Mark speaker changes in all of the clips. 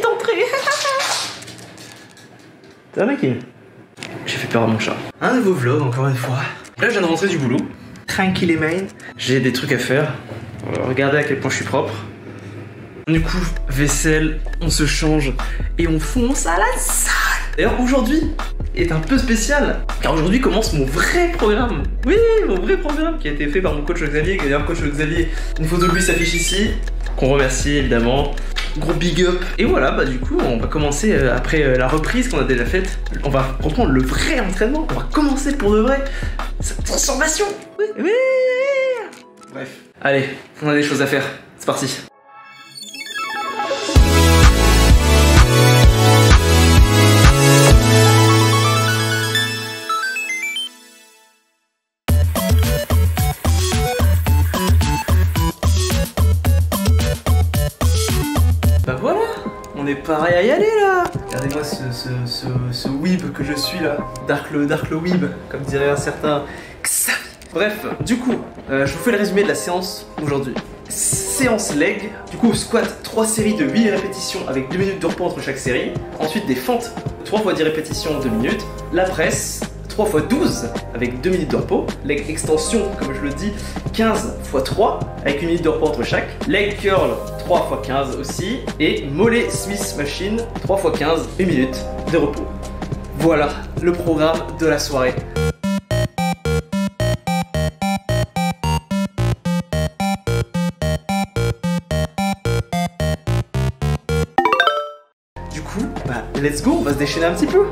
Speaker 1: vite entrer. T'as mec, j'ai fait peur à mon chat. Un nouveau vlog encore une fois. Là je viens de rentrer du boulot. Tranquille et main. J'ai des trucs à faire. Regardez à quel point je suis propre. Du coup, vaisselle, on se change et on fonce à la salle. D'ailleurs aujourd'hui est un peu spécial car aujourd'hui commence mon vrai programme. Oui, mon vrai programme qui a été fait par mon coach Xavier. D'ailleurs coach Xavier, une photo de lui s'affiche ici. Qu'on remercie évidemment. Gros big up. Et voilà, bah du coup on va commencer après la reprise qu'on a déjà faite. On va reprendre le vrai entraînement. On va commencer pour de vrai cette transformation. Oui, oui. Bref, allez, on a des choses à faire. C'est parti. Bah voilà, on est pareil à y aller là. Regardez-moi ce weeb que je suis là. Dark le weeb, comme dirait un certain Xavier. Bref, du coup, je vous fais le résumé de la séance aujourd'hui. Séance leg, du coup squat 3 séries de 8 répétitions avec 2 minutes de repos entre chaque série. Ensuite des fentes 3 fois 10 répétitions 2 minutes. La presse 3 x 12 avec 2 minutes de repos. Leg extension, comme je le dis, 15 x 3 avec 1 minute de repos entre chaque. Leg curl 3 x 15 aussi. Et mollet Smith machine 3 x 15, 1 minute de repos. Voilà le programme de la soirée. Du coup, bah let's go, on va se déchaîner un petit peu.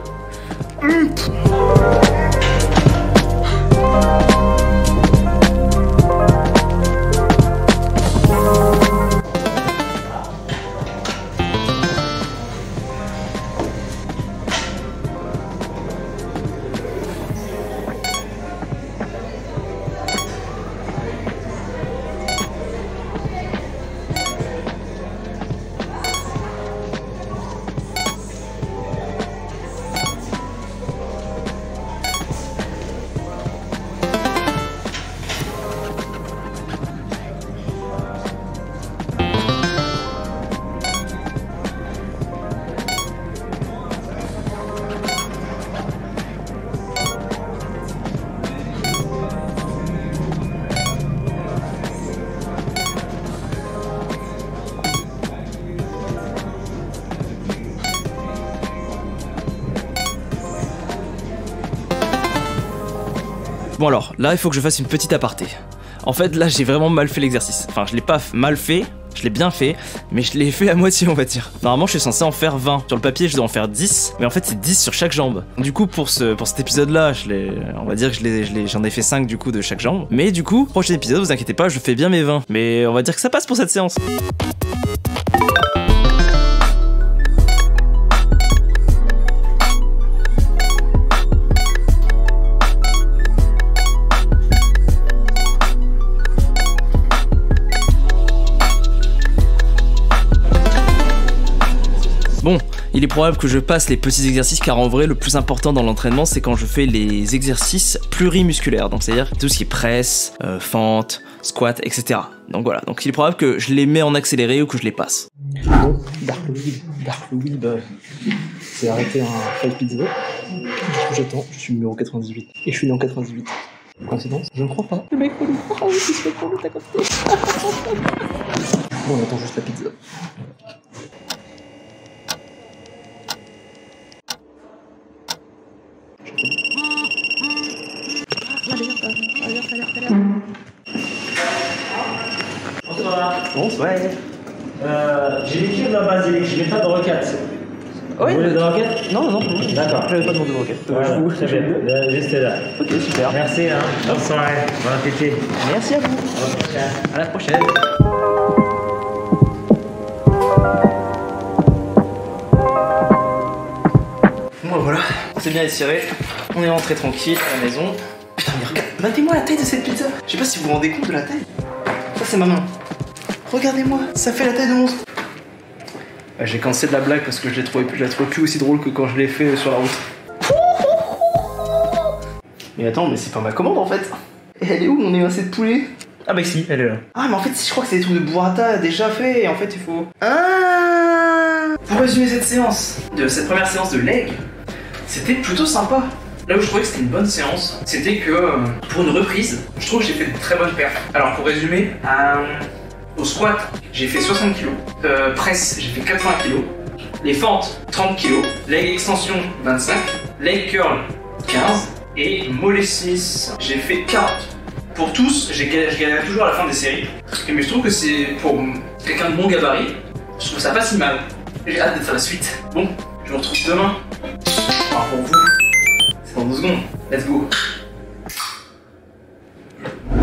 Speaker 1: Bon alors, là il faut que je fasse une petite aparté. En fait là j'ai vraiment mal fait l'exercice. Enfin je l'ai pas mal fait, je l'ai bien fait, mais je l'ai fait à moitié on va dire. Normalement je suis censé en faire 20. Sur le papier je dois en faire 10, mais en fait c'est 10 sur chaque jambe. Du coup pour cet épisode là, on va dire que j'en ai fait 5 du coup de chaque jambe. Mais du coup, prochain épisode, vous inquiétez pas, je fais bien mes 20. Mais on va dire que ça passe pour cette séance. Bon, il est probable que je passe les petits exercices car en vrai le plus important dans l'entraînement c'est quand je fais les exercices plurimusculaires, donc c'est à dire tout ce qui est presse, fente, squat, etc. Donc voilà, donc il est probable que je les mets en accéléré ou que je les passe.
Speaker 2: Bon, Dark le Weeb s'est arrêté un 5 pizza. Du coup j'attends, je suis numéro 98 et je suis né en 98. Coïncidence? Je ne crois pas. Le mec relou, oh oui tu se fais prendre, t'as capté. Bon on attend juste la pizza.
Speaker 1: Bonsoir.
Speaker 3: J'ai l'équipe de la basilique, je n'ai pas de requête.
Speaker 1: Oui.
Speaker 3: Vous voulez de requête?
Speaker 1: Non,
Speaker 3: D'accord.
Speaker 1: j'avais pas demandé de requête.
Speaker 3: Voilà, très bien. Juste là.
Speaker 1: Ok, super.
Speaker 3: Merci, hein. Bonne soirée. Bon appétit.
Speaker 1: Merci à vous. À la prochaine. Bon voilà, c'est bien étiré. On est rentré tranquille à la maison. Putain mais regarde, matez-moi la taille de cette pizza. Je sais pas si vous vous rendez compte de la taille. Ça c'est ma main. Regardez-moi, ça fait la taille de mon... J'ai cancellé de la blague parce que je la trouvais plus aussi drôle que quand je l'ai fait sur la route. Mais attends, mais c'est pas ma commande en fait. Et elle est où mon émincé de poulet?
Speaker 3: Ah bah si, elle est là.
Speaker 1: Ah mais en fait je crois que c'est des trucs de burrata déjà fait et en fait il faut... Ah Pour résumer cette première séance de leg, c'était plutôt sympa. Là où je trouvais que c'était une bonne séance, c'était que pour une reprise, je trouve que j'ai fait de très bonnes perfs. Alors pour résumer, au squat, j'ai fait 60 kg, presse, j'ai fait 80 kg, les fentes, 30 kg, leg extension, 25, leg curl, 15 et mollet Smith, j'ai fait 40. Pour tous, je galère toujours à la fin des séries, mais je trouve que c'est pour quelqu'un de bon gabarit, je trouve ça pas si mal. J'ai hâte de faire la suite. Bon, je vous retrouve demain. Alors pour vous, c'est dans 2 secondes. Let's go.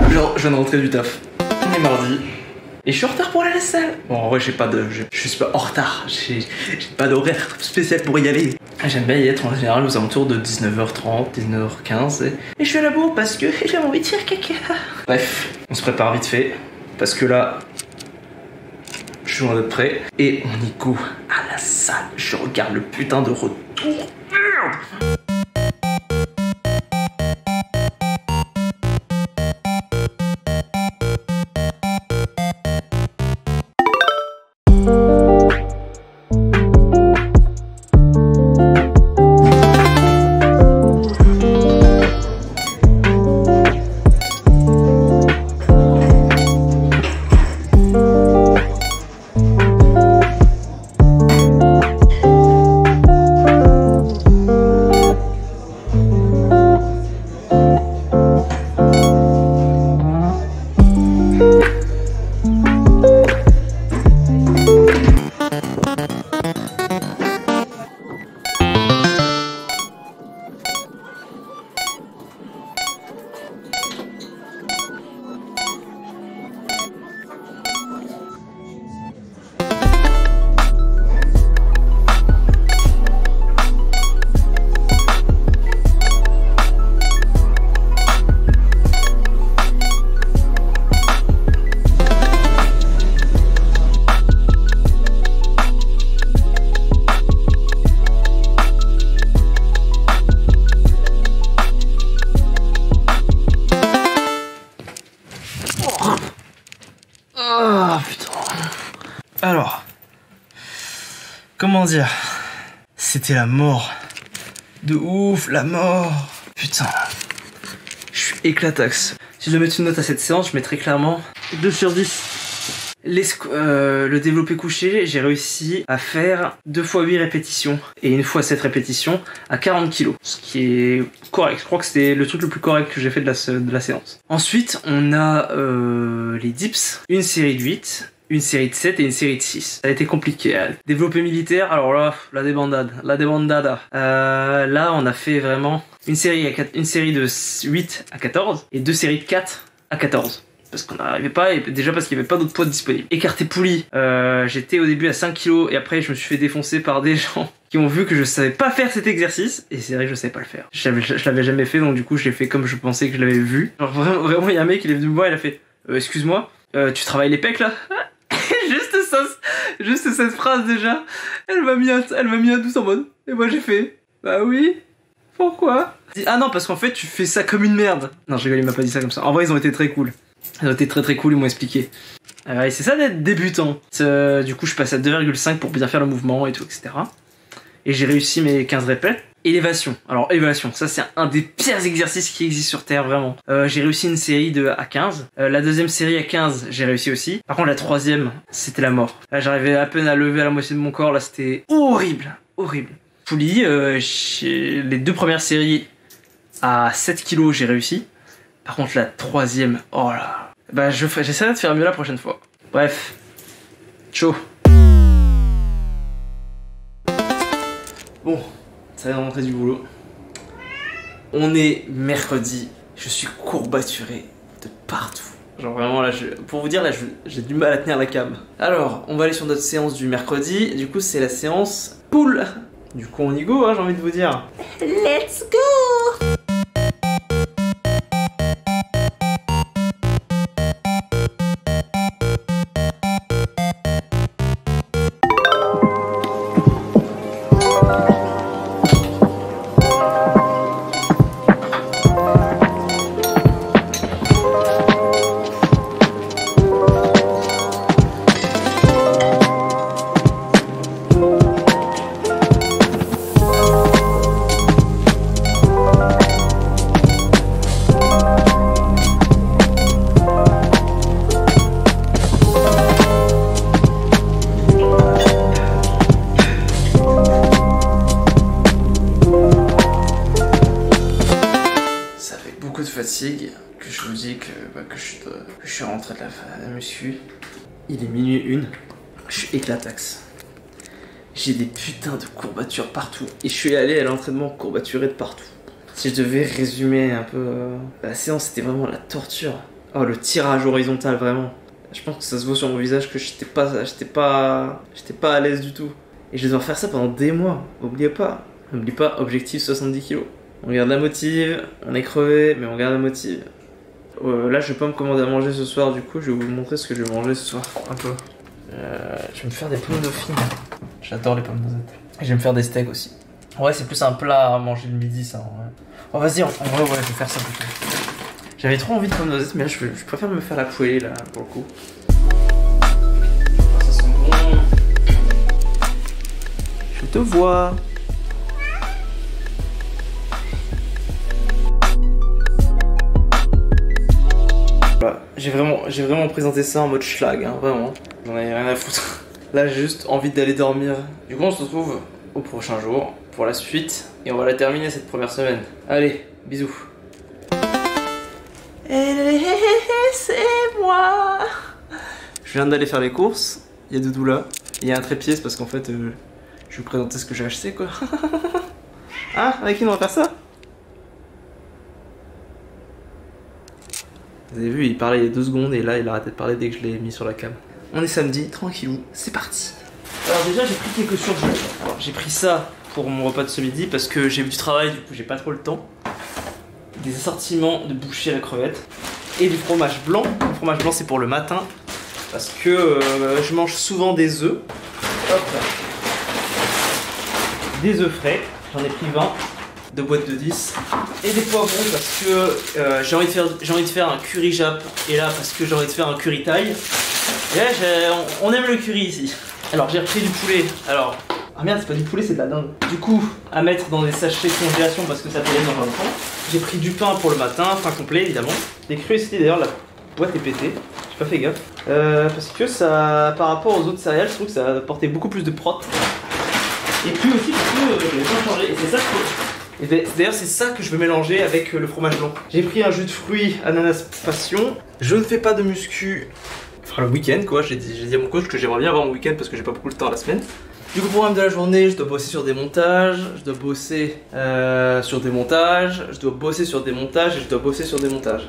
Speaker 1: Je viens de rentrer du taf. On est mardi. Et je suis en retard pour aller à la salle. Bon, en vrai, je suis pas en retard. J'ai pas d'horaire spécial pour y aller. J'aime bien y être en général aux alentours de 19h30, 19h15. Et je suis à la bourre parce que j'ai envie de faire caca. Bref, on se prépare vite fait. Parce que là, je suis loin d'être prêt. Et on y go à la salle. Je regarde le putain de retour. Merde! Ah putain. Alors, comment dire? C'était la mort. De ouf, la mort. Putain. Je suis éclataxe. Si je dois mettre une note à cette séance, je mettrais clairement 2 sur 10. Le développé couché, j'ai réussi à faire 2 x 8 répétitions et 1 x 7 répétitions à 40 kg. Ce qui est correct. Je crois que c'était le truc le plus correct que j'ai fait de la séance. Ensuite, on a les dips. Une série de 8, une série de 7 et une série de 6. Ça a été compliqué. Développé militaire, alors là, la débandada. Là, on a fait vraiment une série de 8 à 14 et 2 séries de 4 à 14. Parce qu'on n'arrivait pas, et déjà parce qu'il n'y avait pas d'autres poids disponibles. Écarté poulie, j'étais au début à 5 kg et après je me suis fait défoncer par des gens qui ont vu que je savais pas faire cet exercice, et c'est vrai que je savais pas le faire. Je l'avais jamais fait, donc du coup je l'ai fait comme je pensais que je l'avais vu. Genre vraiment il y a un mec, il est venu me voir, il a fait excuse-moi, tu travailles les pecs là? Juste cette phrase déjà, elle m'a mis un douce en mode, et moi j'ai fait bah oui, pourquoi? Ah non, parce qu'en fait tu fais ça comme une merde. Non, je rigole, il m'a pas dit ça comme ça. En vrai ils ont été très cool. Ils ont été très cool, ils m'ont expliqué. Et c'est ça d'être débutant. Du coup, je passe à 2,5 pour bien faire le mouvement et tout, etc. Et j'ai réussi mes 15 répètes. Élévation. Alors, élévation, ça c'est un des pires exercices qui existent sur Terre, vraiment. J'ai réussi une série à 15. La deuxième série à 15, j'ai réussi aussi. Par contre, la troisième, c'était la mort. Là, j'arrivais à peine à lever à la moitié de mon corps. Là, c'était horrible. Horrible. Poulie, les 2 premières séries à 7 kg, j'ai réussi. Par contre, la troisième, oh là. Bah, j'essaierai de faire mieux la prochaine fois. Bref. Ciao. Bon, ça vient de rentrer du boulot. On est mercredi. Je suis courbaturé de partout. Genre vraiment là, pour vous dire, là, j'ai du mal à tenir la cam. Alors, on va aller sur notre séance du mercredi. Du coup, c'est la séance pool. Du coup, on y go, hein, j'ai envie de vous dire. Let's go! fatigue que je vous dis que je suis rentré de la muscu. Il est minuit 1, je suis éclataxe. J'ai des putains de courbatures partout. Et je suis allé à l'entraînement courbaturé de partout. Si je devais résumer un peu la séance, c'était vraiment la torture. Oh, le tirage horizontal, vraiment. Je pense que ça se voit sur mon visage que j'étais pas à l'aise du tout. Et je vais devoir faire ça pendant des mois. N'oubliez pas, objectif 70 kg. On garde la motive, on est crevé, mais on garde la motive. Là, je vais pas me commander à manger ce soir, du coup, je vais vous montrer ce que je vais manger ce soir. Un peu. Je vais me faire des pommes dauphines. J'adore les pommes noisettes. Et je vais me faire des steaks aussi. Ouais, c'est plus un plat à manger le midi, ça. Ouais. Oh, vas-y, en vrai, ouais, je vais faire ça plutôt. J'avais trop envie de pommes noisettes, mais là, je préfère me faire la poêlée, là, pour le coup. Oh, ça sent bon. Je te vois. Voilà, j'ai vraiment présenté ça en mode schlag, hein, vraiment. J'en avais rien à foutre. Là, j'ai juste envie d'aller dormir. Du coup, on se retrouve au prochain jour pour la suite. Et on va la terminer cette première semaine. Allez, bisous. C'est moi. Je viens d'aller faire les courses. Il y a Doudou là. Il y a un trépied, c'est parce qu'en fait, je vais vous présenter ce que j'ai acheté, quoi. Ah, avec qui on va faire ça? Vous avez vu, il parlait il y a 2 secondes et là, il a arrêté de parler dès que je l'ai mis sur la cam. On est samedi, tranquillou, c'est parti. Alors déjà, j'ai pris quelques surgelés. J'ai pris ça pour mon repas de ce midi parce que j'ai eu du travail, du coup j'ai pas trop le temps. Des assortiments de bouchées à la crevette et du fromage blanc. Le fromage blanc, c'est pour le matin parce que je mange souvent des œufs. Hop. Des œufs frais, j'en ai pris 20. 2 boîtes de 10 et des poivrons parce que j'ai envie de faire un curry jap et là parce que j'ai envie de faire un curry thaï. Et là on aime le curry ici. Alors j'ai repris du poulet. Alors ah merde, c'est pas du poulet, c'est de la dinde. Du coup à mettre dans des sachets de congélation parce que ça peut aller dans un temps. J'ai pris du pain pour le matin, pain complet évidemment. Des curiosités d'ailleurs, la boîte est pétée. J'ai pas fait gaffe parce que ça, par rapport aux autres céréales, je trouve que ça apportait beaucoup plus de prot. Et puis aussi parce que je l'ai pas changé. Et c'est ça que et d'ailleurs c'est ça que je veux mélanger avec le fromage blanc. J'ai pris un jus de fruits ananas passion. Je ne fais pas de muscu, enfin le week-end quoi. J'ai dit à mon coach que j'aimerais bien avoir mon week-end parce que j'ai pas beaucoup de temps la semaine. Du coup programme de la journée, je dois bosser sur des montages, je dois bosser sur des montages, je dois bosser sur des montages et je dois bosser sur des montages.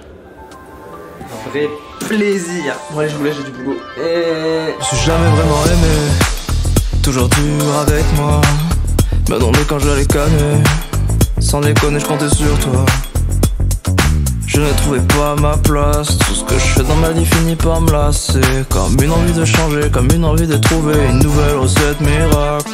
Speaker 1: Un vrai plaisir. Bon allez, je vous laisse, j'ai du boulot.
Speaker 4: Je suis jamais vraiment aimé, toujours dur avec moi. Me demander quand j'allais canner. Sans déconner, je comptais sur toi. Je ne trouvais pas ma place. Tout ce que je fais dans ma vie finit par me lasser. Comme une envie de changer, comme une envie de trouver une nouvelle recette miracle.